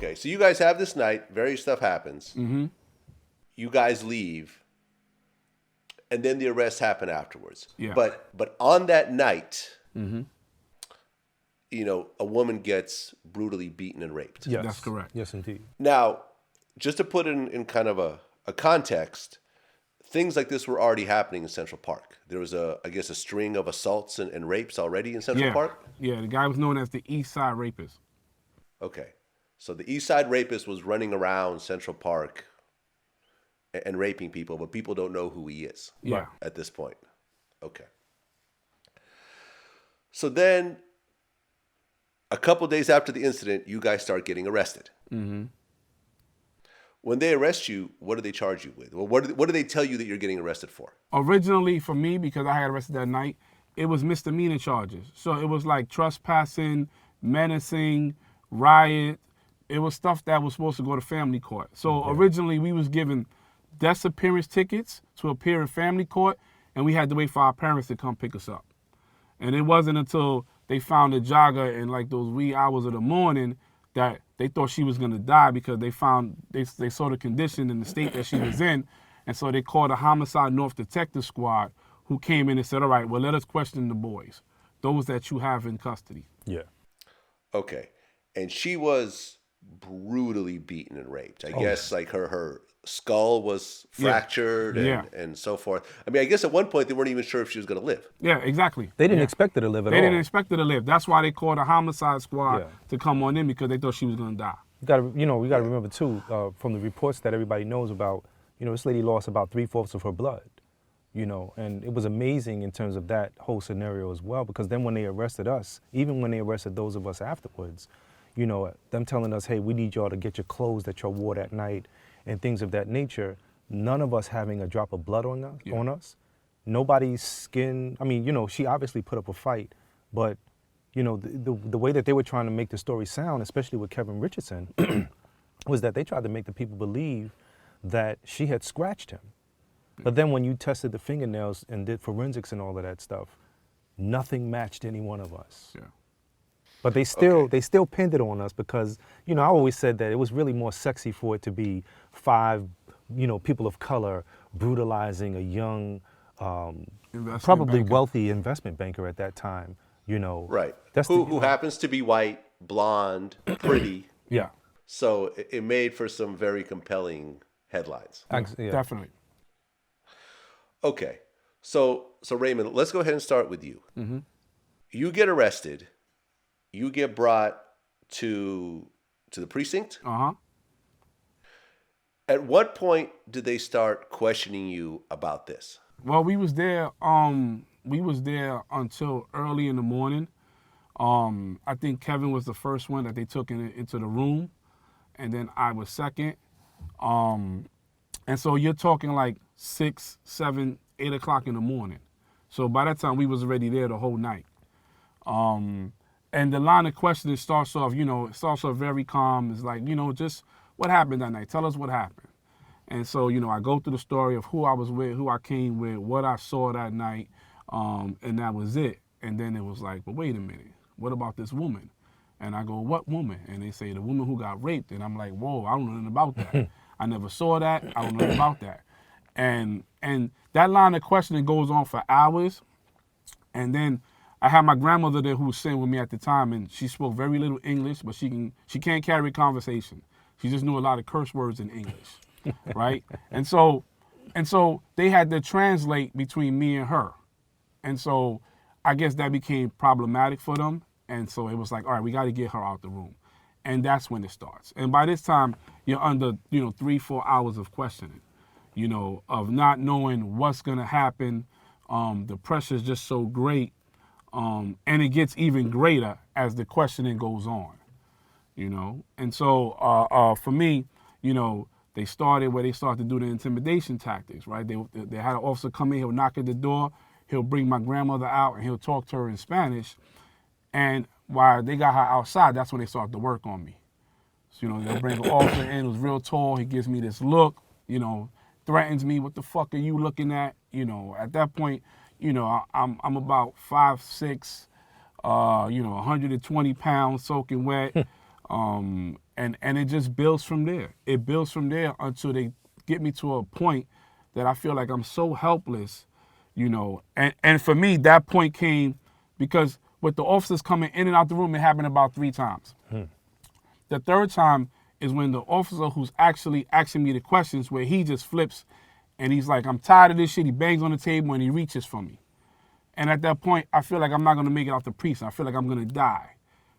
Okay, so you guys have this night. Various stuff happens. Mm-hmm. You guys leave, and then the arrests happen afterwards. Yeah. But on that night, Mm-hmm. A woman gets brutally beaten and raped. Yes. That's correct. Yes, indeed. Now, just to put it in kind of a context, things like this were already happening in Central Park. There was a string of assaults and rapes already in Central Park. Yeah, the guy was known as the East Side Rapist. Okay. So the East Side Rapist was running around Central Park and raping people, but people don't know who he is Yeah. at this point. Okay. So then, a couple days after the incident, you guys start getting arrested. Mm-hmm. When they arrest you, what do they charge you with? Well, what do they tell you that you're getting arrested for? Originally, for me, because I had arrested that night, it was misdemeanor charges. So it was like trespassing, menacing, riot. It was stuff that was supposed to go to family court. So originally, we was given disappearance tickets to appear in family court, and we had to wait for our parents to come pick us up. And it wasn't until they found a jogger in like those wee hours of the morning that they thought she was going to die, because they saw the condition and the state that she was in. And so they called a Homicide North Detective Squad, who came in and said, all right, well, let us question the boys, those that you have in custody. Yeah. Okay. And she was brutally beaten and raped. I guess like her skull was fractured and so forth. I mean, I guess at one point they weren't even sure if she was going to live. Yeah, exactly. They didn't expect her to live at all. They didn't expect her to live. That's why they called a homicide squad to come on in, because they thought she was going to die. We got to remember too, from the reports that everybody knows about, this lady lost about 3/4 of her blood, and it was amazing in terms of that whole scenario as well, because then when they arrested us, even when they arrested those of us afterwards, them telling us, hey, we need y'all to get your clothes that y'all wore that night and things of that nature, none of us having a drop of blood on us, nobody's skin. I mean, she obviously put up a fight, but the way that they were trying to make the story sound, especially with Kevin Richardson, was that they tried to make the people believe that she had scratched him. But then when you tested the fingernails and did forensics and all of that stuff, nothing matched any one of us. Yeah. But they still pinned it on us because, I always said that it was really more sexy for it to be 5, people of color brutalizing a young, probably wealthy investment banker at that time, Right. That's who happens to be white, blonde, pretty. Yeah. So it made for some very compelling headlines. Yeah. Definitely. Okay. So Raymond, let's go ahead and start with you. Mm-hmm. You get arrested. You get brought to the precinct. Uh-huh. At what point did they start questioning you about this? Well, we was there until early in the morning. I think Kevin was the first one that they took into the room, and then I was second. And so you're talking like 6, 7, 8 o'clock in the morning. So by that time we was already there the whole night. And the line of questioning starts off very calm. It's like, just what happened that night? Tell us what happened. And so, I go through the story of who I was with, who I came with, what I saw that night, and that was it. And then it was like, but wait a minute, what about this woman? And I go, what woman? And they say, the woman who got raped. And I'm like, whoa, I don't know nothing about that. I never saw that. I don't know nothing about that. And that line of questioning goes on for hours. And then I had my grandmother there who was sitting with me at the time, and she spoke very little English, but she can't carry a conversation. She just knew a lot of curse words in English, right? And so they had to translate between me and her. And so I guess that became problematic for them. And so it was like, all right, we got to get her out the room. And that's when it starts. And by this time, you're under, 3-4 hours of questioning, of not knowing what's going to happen. The pressure is just so great. And it gets even greater as the questioning goes on, And so for me, they started to do the intimidation tactics, right? They had an officer come in, he'll knock at the door, he'll bring my grandmother out, and he'll talk to her in Spanish. And while they got her outside, that's when they started to work on me. So, they'll bring an officer in who's real tall, he gives me this look, threatens me, what the fuck are you looking at? At that point, I'm about 5'6", 120 pounds soaking wet. And And it just builds from there. It builds from there until they get me to a point that I feel like I'm so helpless, you know. And for me, that point came because with the officers coming in and out the room, it happened about 3 times. The third time is when the officer who's actually asking me the questions, where he just flips and he's like, I'm tired of this shit. He bangs on the table and he reaches for me. And at that point, I feel like I'm not going to make it out the precinct. I feel like I'm going to die,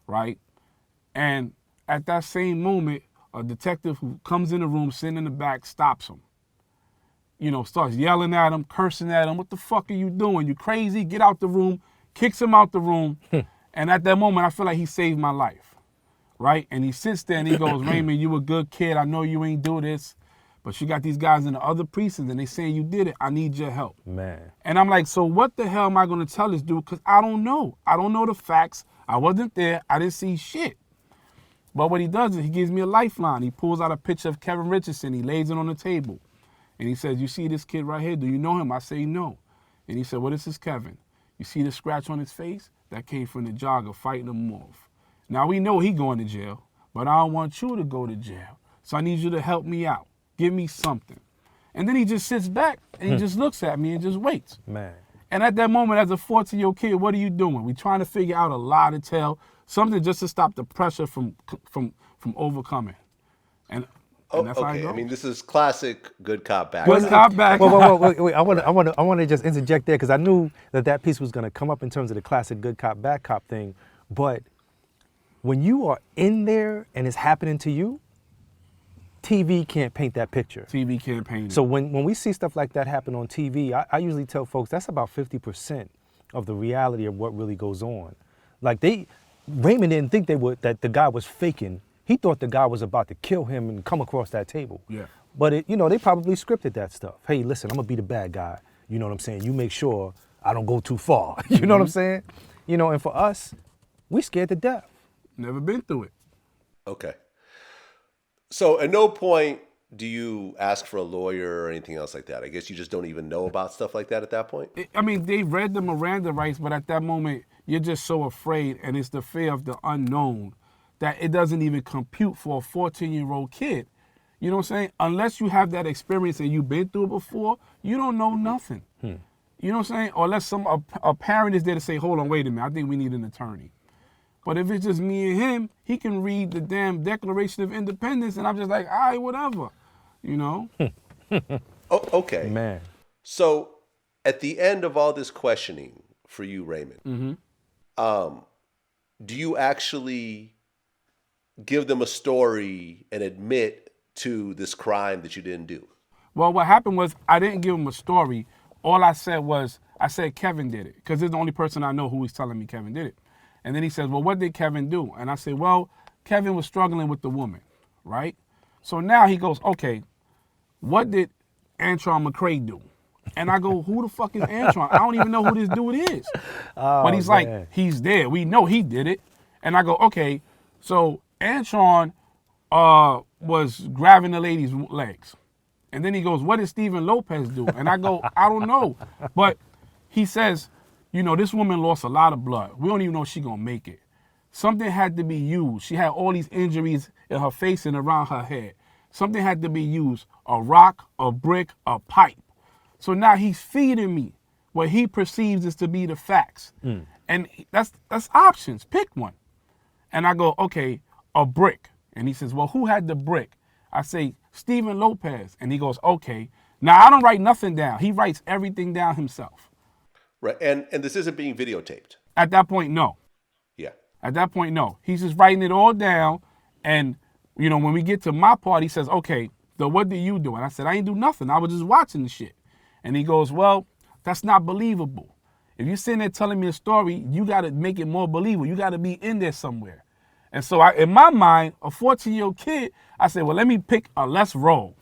right? And at that same moment, a detective who comes in the room, sitting in the back, stops him. You know, starts yelling at him, cursing at him. What the fuck are you doing? You crazy? Get out the room. Kicks him out the room. And at that moment, I feel like he saved my life, right? And he sits there and he goes, Raymond, you a good kid. I know you ain't do this, but you got these guys in the other precincts and they saying you did it. I need your help. Man. And I'm like, so what the hell am I going to tell this dude? Because I don't know. I don't know the facts. I wasn't there. I didn't see shit. But what he does is he gives me a lifeline. He pulls out a picture of Kevin Richardson. He lays it on the table. And he says, you see this kid right here? Do you know him? I say, no. And he said, well, this is Kevin. You see the scratch on his face? That came from the jogger fighting him off. Now, we know he going to jail, but I don't want you to go to jail. So I need you to help me out. Give me something. And then he just sits back and he just looks at me and just waits. Man. And at that moment, as a 14-year-old kid, what are you doing? We're trying to figure out a lie to tell, something just to stop the pressure from overcoming. And that's how it goes. I mean, this is classic good cop bad Good cop. cop, bad Wait, cop. wait. I want to just interject there because I knew that piece was going to come up in terms of the classic good cop, bad cop thing. But when you are in there and it's happening to you, TV can't paint that picture. TV can't paint it. So when we see stuff like that happen on TV, I usually tell folks that's about 50% of the reality of what really goes on. Like Raymond didn't think that the guy was faking. He thought the guy was about to kill him and come across that table. Yeah. But they probably scripted that stuff. Hey, listen, I'm gonna be the bad guy. You know what I'm saying? You make sure I don't go too far. You know what I'm saying? You know, and for us, we scared to death. Never been through it. Okay. So at no point do you ask for a lawyer or anything else like that? I guess you just don't even know about stuff like that at that point? I mean, they read the Miranda rights, but at that moment, you're just so afraid, and it's the fear of the unknown that it doesn't even compute for a 14-year-old kid. You know what I'm saying? Unless you have that experience and you've been through it before, you don't know nothing. You know what I'm saying? Or unless a parent is there to say, hold on, wait a minute, I think we need an attorney. But if it's just me and him, he can read the damn Declaration of Independence, and I'm just like, all right, whatever, you know? Oh, okay. Man. So at the end of all this questioning for you, Raymond, do you actually give them a story and admit to this crime that you didn't do? Well, what happened was I didn't give him a story. All I said was, Kevin did it, because it's the only person I know who was telling me Kevin did it. And then he says, well, what did Kevin do? And I said, well, Kevin was struggling with the woman, right? So now he goes, okay, what did Antron McCray do? And I go, who the fuck is Antron? I don't even know who this dude is. But he's like, he's there. We know he did it. And I go, okay, so Antron was grabbing the lady's legs. And then he goes, what did Steven Lopez do? And I go, I don't know. But he says, you know, this woman lost a lot of blood. We don't even know if she's going to make it. Something had to be used. She had all these injuries in her face and around her head. Something had to be used. A rock, a brick, a pipe. So now he's feeding me what he perceives is to be the facts. And that's options. Pick one. And I go, okay, a brick. And he says, well, who had the brick? I say, Steven Lopez. And he goes, okay. Now, I don't write nothing down. He writes everything down himself. Right. And this isn't being videotaped. At that point, no. Yeah. At that point, no. He's just writing it all down. And, you know, when we get to my part, he says, okay, so what did you do? And I said, I ain't do nothing. I was just watching the shit. And he goes, well, that's not believable. If you're sitting there telling me a story, you got to make it more believable. You got to be in there somewhere. And so in my mind, a 14-year-old kid, I said, well, let me pick a let's roll,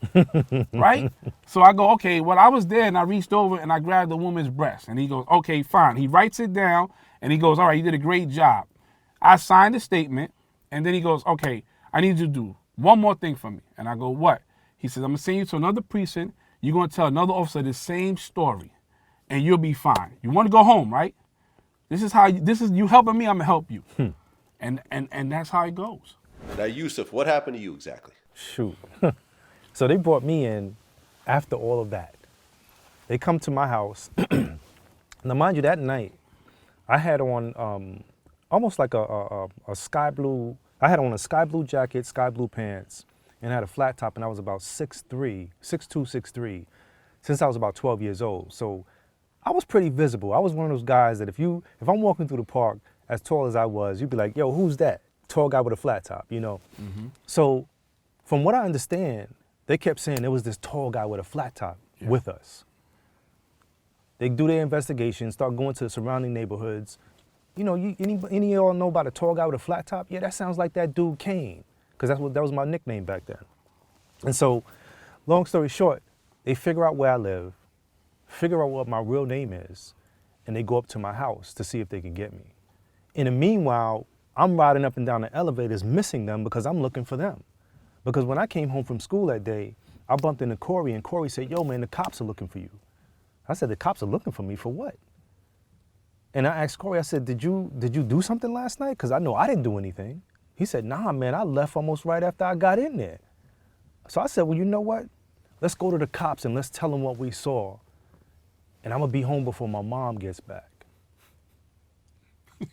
right? So I go, okay, well, I was there and I reached over and I grabbed the woman's breast. And he goes, okay, fine. He writes it down and he goes, all right, you did a great job. I signed the statement and then he goes, okay, I need you to do one more thing for me. And I go, what? He says, I'm going to send you to another precinct. You're going to tell another officer the same story and you'll be fine. You want to go home, right? This is you helping me, I'm going to help you. And that's how it goes. Now, Yusef, what happened to you exactly? Shoot. So they brought me in after all of that. They come to my house. Now, mind you, that night, I had on almost like a sky blue, I had on a sky blue jacket, sky blue pants, and I had a flat top, and I was about 6'3", 6'2", 6'3", since I was about 12 years old. So I was pretty visible. I was one of those guys that if I'm walking through the park as tall as I was, you'd be like, yo, who's that? Tall guy with a flat top, you know? Mm-hmm. So from what I understand, they kept saying there was this tall guy with a flat top with us. They do their investigation, start going to the surrounding neighborhoods. You know, any of y'all know about a tall guy with a flat top? Yeah, that sounds like that dude Kane, because that was my nickname back then. And so, long story short, they figure out where I live, figure out what my real name is, and they go up to my house to see if they can get me. In the meanwhile, I'm riding up and down the elevators missing them because I'm looking for them. Because when I came home from school that day, I bumped into Corey, and Corey said, yo, man, the cops are looking for you. I said, the cops are looking for me for what? And I asked Corey, I said, did you do something last night? Because I know I didn't do anything. He said, nah, man, I left almost right after I got in there. So I said, well, you know what? Let's go to the cops and let's tell them what we saw. And I'm going to be home before my mom gets back.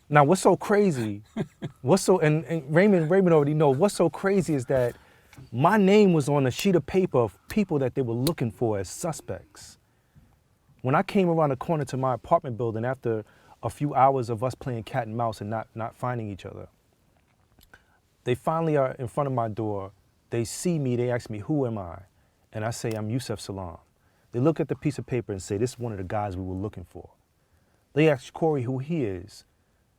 Now, what's so crazy, and Raymond already knows, what's so crazy is that my name was on a sheet of paper of people that they were looking for as suspects. When I came around the corner to my apartment building after a few hours of us playing cat and mouse and not finding each other, they finally are in front of my door. They see me, they ask me, who am I? And I say, I'm Yusef Salaam. They look at the piece of paper and say, this is one of the guys we were looking for. They ask Corey who he is.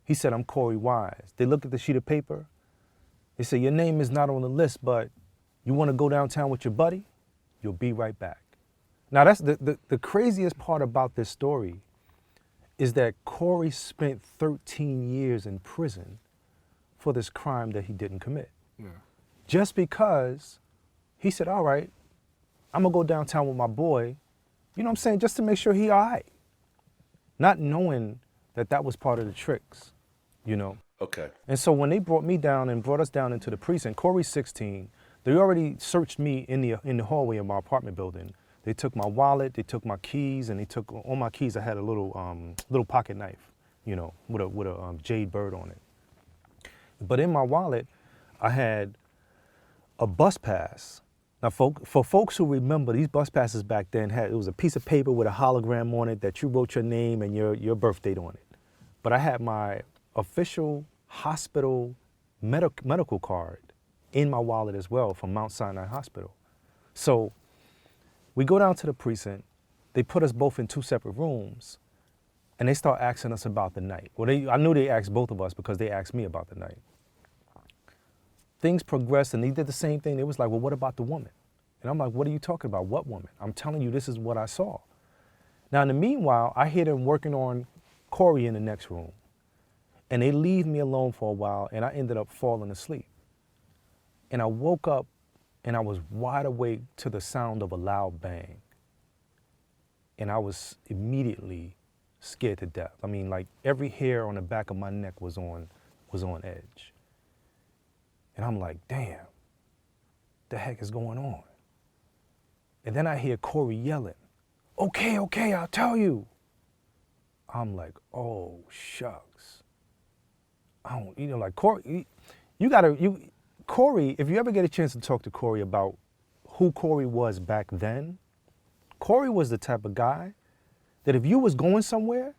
He said, I'm Corey Wise. They look at the sheet of paper. They say, your name is not on the list, but you want to go downtown with your buddy? You'll be right back. Now, that's the craziest part about this story is that Corey spent 13 years in prison for this crime that he didn't commit. Yeah. Just because he said, all right, I'm going to go downtown with my boy, you know what I'm saying, just to make sure he all right. Not knowing that that was part of the tricks, you know. Okay. And so when they brought me down and brought us down into the precinct, Corey's 16, they already searched me in the hallway of my apartment building. They took my wallet, they took my keys, and they took, on my keys I had a little pocket knife, you know, with a jade bird on it. But in my wallet, I had a bus pass. Now, for folks who remember, these bus passes back then it was a piece of paper with a hologram on it that you wrote your name and your birth date on it. But I had my official hospital medical card in my wallet as well from Mount Sinai Hospital. So we go down to the precinct. They put us both in two separate rooms, and they start asking us about the night. Well, I knew they asked both of us because they asked me about the night. Things progressed, and they did the same thing. They was like, well, what about the woman? And I'm like, what are you talking about? What woman? I'm telling you, this is what I saw. Now, in the meanwhile, I hear them working on Corey in the next room, and they leave me alone for a while, and I ended up falling asleep. And I woke up, and I was wide awake to the sound of a loud bang. And I was immediately scared to death. I mean, like every hair on the back of my neck was on edge. And I'm like, damn, the heck is going on? And then I hear Corey yelling, okay, I'll tell you. I'm like, oh, shucks. I don't, you know, like Corey, Corey, if you ever get a chance to talk to Corey about who Corey was back then, Corey was the type of guy that if you was going somewhere,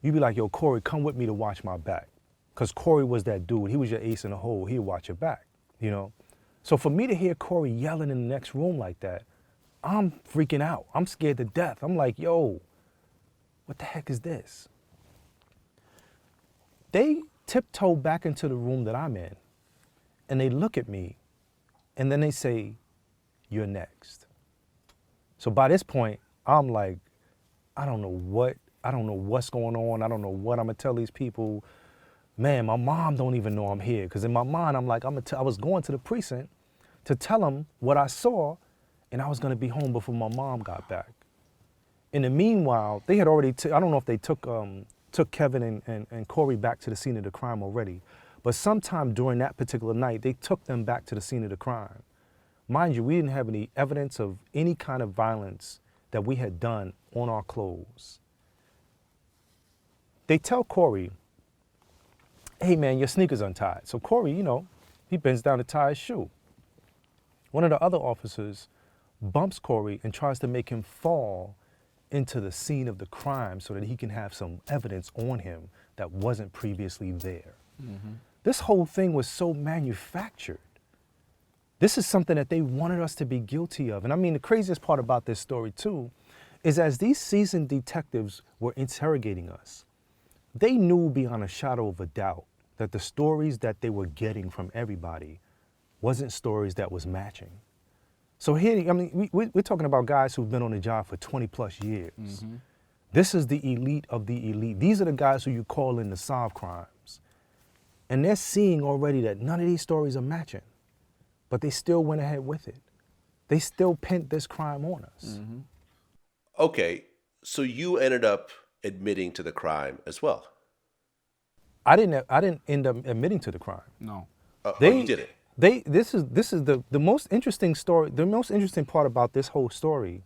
you'd be like, yo, Corey, come with me to watch my back. Because Corey was that dude. He was your ace in the hole. He'd watch your back, you know? So for me to hear Corey yelling in the next room like that, I'm freaking out. I'm scared to death. I'm like, yo, what the heck is this? They tiptoe back into the room that I'm in, and they look at me, and then they say, you're next. So by this point, I'm like, I don't know what's going on. I don't know what I'm gonna tell these people. Man, my mom don't even know I'm here. Because in my mind, I'm like, I was going to the precinct to tell them what I saw, and I was gonna be home before my mom got back. In the meanwhile, they had already, I don't know if they took Kevin and Corey back to the scene of the crime already, But sometime during that particular night, they took them back to the scene of the crime. Mind you, we didn't have any evidence of any kind of violence that we had done on our clothes. They tell Corey, hey man, your sneaker's untied. So Corey, you know, he bends down to tie his shoe. One of the other officers bumps Corey and tries to make him fall into the scene of the crime so that he can have some evidence on him that wasn't previously there. Mm-hmm. This whole thing was so manufactured. This is something that they wanted us to be guilty of. And I mean, the craziest part about this story too, is as these seasoned detectives were interrogating us, they knew beyond a shadow of a doubt that the stories that they were getting from everybody wasn't stories that was matching. So here, I mean, we're talking about guys who've been on the job for 20 plus years. Mm-hmm. This is the elite of the elite. These are the guys who you call in to solve crimes. And they're seeing already that none of these stories are matching, but they still went ahead with it. They still pinned this crime on us. Mm-hmm. Okay, so you ended up admitting to the crime as well. I didn't end up admitting to the crime. No. They you did it. This is the most interesting story. The most interesting part about this whole story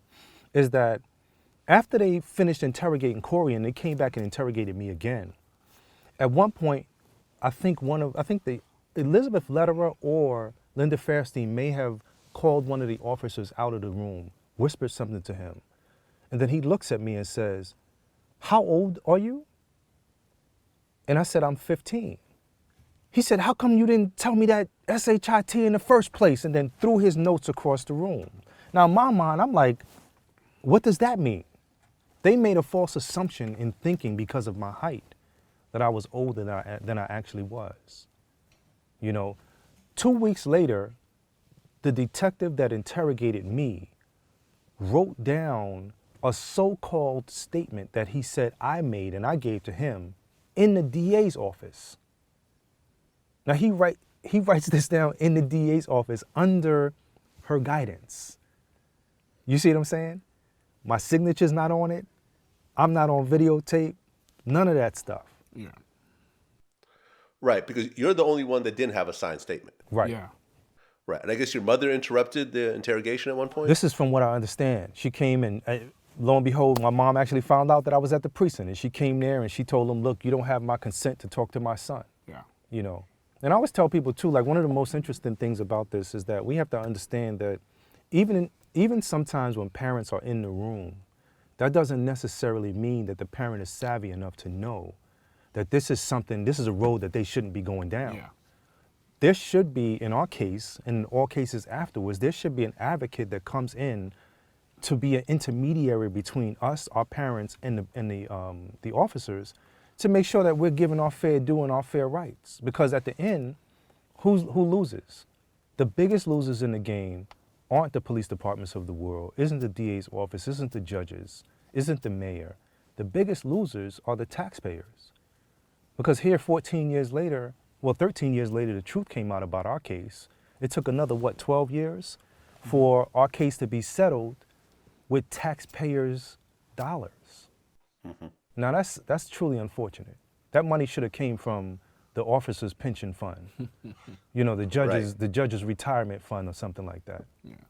is that after they finished interrogating Corey and they came back and interrogated me again, at one point, I think the Elizabeth Lederer or Linda Fairstein may have called one of the officers out of the room, whispered something to him, and then he looks at me and says, "How old are you?" And I said, "I'm 15. He said, "How come you didn't tell me that SHIT in the first place?" And then threw his notes across the room. Now, in my mind, I'm like, what does that mean? They made a false assumption in thinking because of my height that I was older than I actually was. You know, 2 weeks later, the detective that interrogated me wrote down a so-called statement that he said I made and I gave to him in the DA's office. Now he writes this down in the DA's office under her guidance. You see what I'm saying? My signature's not on it. I'm not on videotape. None of that stuff. Yeah. Right, because you're the only one that didn't have a signed statement. Right. Yeah. Right, and I guess your mother interrupted the interrogation at one point? This is from what I understand. She came and lo and behold, my mom actually found out that I was at the precinct, and she came there and she told them, "Look, you don't have my consent to talk to my son." Yeah. You know. And I always tell people too, like one of the most interesting things about this is that we have to understand that even sometimes when parents are in the room, that doesn't necessarily mean that the parent is savvy enough to know that this is a road that they shouldn't be going down. Yeah. There should be, in our case, and in all cases afterwards, there should be an advocate that comes in to be an intermediary between us, our parents, and the officers, to make sure that we're given our fair due and our fair rights. Because at the end, who loses? The biggest losers in the game aren't the police departments of the world, isn't the DA's office, isn't the judges, isn't the mayor. The biggest losers are the taxpayers. Because here 13 years later, the truth came out about our case. It took another, 12 years for our case to be settled with taxpayers' dollars. Mm-hmm. Now that's truly unfortunate. That money should have came from the officers' pension fund, you know, the judges' retirement fund or something like that. Yeah.